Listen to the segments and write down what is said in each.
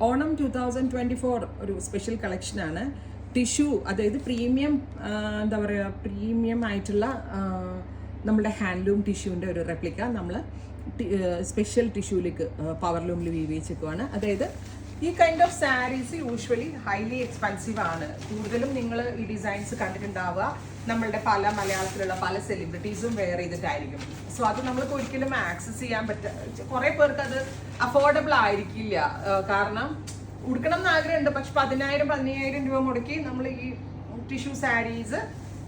ഓണം 2024 ഒരു സ്പെഷ്യൽ കളക്ഷനാണ്. ടിഷ്യൂ, അതായത് പ്രീമിയം എന്താ പറയുക, പ്രീമിയം ആയിട്ടുള്ള നമ്മുടെ ഹാൻഡ്ലൂം ടിഷ്യൂവിൻ്റെ ഒരു റെപ്ലിക്ക നമ്മൾ സ്പെഷ്യൽ ടിഷ്യൂലേക്ക് പവർ ലൂമിൽ വീവിച്ചേക്കുവാണ്. അതായത് ഈ kind of saris usually highly expensive ആണ്. കൂടുതലും നിങ്ങൾ ഈ ഡിസൈൻസ് കണ്ടിട്ടുണ്ടാവുക നമ്മളുടെ പല മലയാളത്തിലുള്ള പല സെലിബ്രിറ്റീസും വെയർ ചെയ്തിട്ടായിരിക്കും. സോ അത് നമ്മൾക്ക് ഒരിക്കലും ആക്സസ് ചെയ്യാൻ കുറേ പേർക്ക് അത് അഫോർഡബിൾ ആയിരിക്കില്ല. കാരണം ഉടുക്കണം എന്ന് ആഗ്രഹമുണ്ട്, പക്ഷെ 10,000-15,000 രൂപ മുടക്കി നമ്മൾ ഈ ടിഷ്യൂ സാരീസ്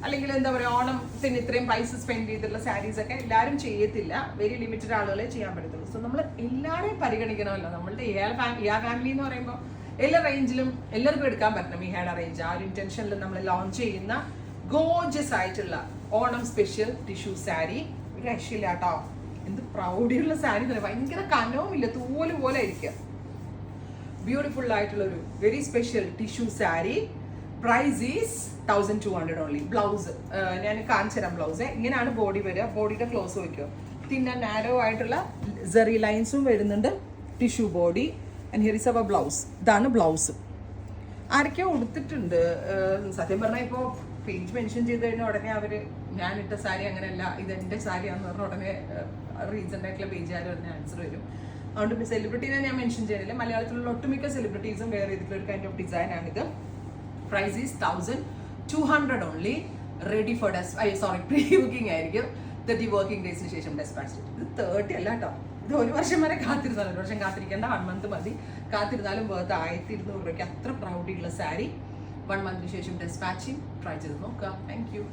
അല്ലെങ്കിൽ എന്താ പറയുക ഓണത്തിന് ഇത്രയും പൈസ സ്പെൻഡ് ചെയ്തിട്ടുള്ള സാരീസൊക്കെ എല്ലാവരും ചെയ്യത്തില്ല. വെരി ലിമിറ്റഡ് ആളുകളെ ചെയ്യാൻ പറ്റത്തുള്ളൂ. സോ നമ്മൾ എല്ലാവരെയും പരിഗണിക്കണമല്ലോ. നമ്മളുടെ ഇയാ ഫാമിലി എന്ന് പറയുമ്പോൾ എല്ലാ റേഞ്ചിലും എല്ലാവർക്കും എടുക്കാൻ പറ്റണം. ഈ ഹേഡ റേഞ്ച് ആ ഒരു ഇന്റൻഷനിൽ നമ്മൾ ലോഞ്ച് ചെയ്യുന്ന ഗോർജിയസ് ആയിട്ടുള്ള ഓണം സ്പെഷ്യൽ ടിഷ്യൂ സാരി. ഒരു രക്ഷയില്ല കേട്ടോ, എന്ത് പ്രൗഡിയുള്ള സാരി തന്നെ. ഭയങ്കര കനവും ഇല്ല, തൂല് പോലെ ആയിരിക്കുക. ബ്യൂട്ടിഫുൾ ആയിട്ടുള്ള ഒരു very special tissue sari. Price is 1200 only. Blouse ഞാൻ കാണിച്ചു തരാം. ബ്ലൗസ് ഇങ്ങനെയാണ് ബോഡി വരിക. ബോഡിയുടെ ക്ലോസ് വയ്ക്കുക. തിന്ന നാരോ ആയിട്ടുള്ള സെറി ലൈൻസും വരുന്നുണ്ട്. Tissue body and here is our blouse. ഇതാണ് ബ്ലൗസ്. ആരൊക്കെയോ ഉടുത്തിട്ടുണ്ട്. സത്യം പറഞ്ഞാൽ ഇപ്പോൾ പേജ് മെൻഷൻ ചെയ്ത് കഴിഞ്ഞാൽ ഉടനെ അവർ ഞാനിട്ട സാരി അങ്ങനെയല്ല ഇതെൻ്റെ സാരിയാണെന്ന് പറഞ്ഞാൽ ഉടനെ റീസെൻ്റ് ആയിട്ടുള്ള പേജുകാർ ഉടനെ ആൻസർ വരും. അതുകൊണ്ട് സെലിബ്രിറ്റീനെ ഞാൻ മെൻഷൻ ചെയ്യുന്നില്ല. മലയാളത്തിലുള്ള ഒട്ടുമിക്ക സെലിബ്രിറ്റീസും വെയർ ചെയ്തിട്ടുള്ള ഒരു കൈൻഡ് ഓഫ് ഡിസൈൻ ആണിത്. Price is 1200 only. Ready for pre booking ആയിരിക്കും. 30 വർക്കിംഗ് ഡേയ്സിന് ശേഷം ഡെസ്പാച്ച്. ഇത് 30 അല്ല കേട്ടോ, ഇത് 1 വർഷം വരെ കാത്തിരുന്നാലും. 1 വർഷം കാത്തിരിക്കേണ്ട, 1 മന്ത് മതി. കാത്തിരുന്നാലും വേർത്ത് 1200 രൂപയ്ക്ക് അത്ര പ്രൗഡിയുള്ള സാരി. 1 മന്തിന് ശേഷം ഡെസ്പാച്ചിങ്. ട്രൈ ചെയ്ത് നോക്കുക. Thank you.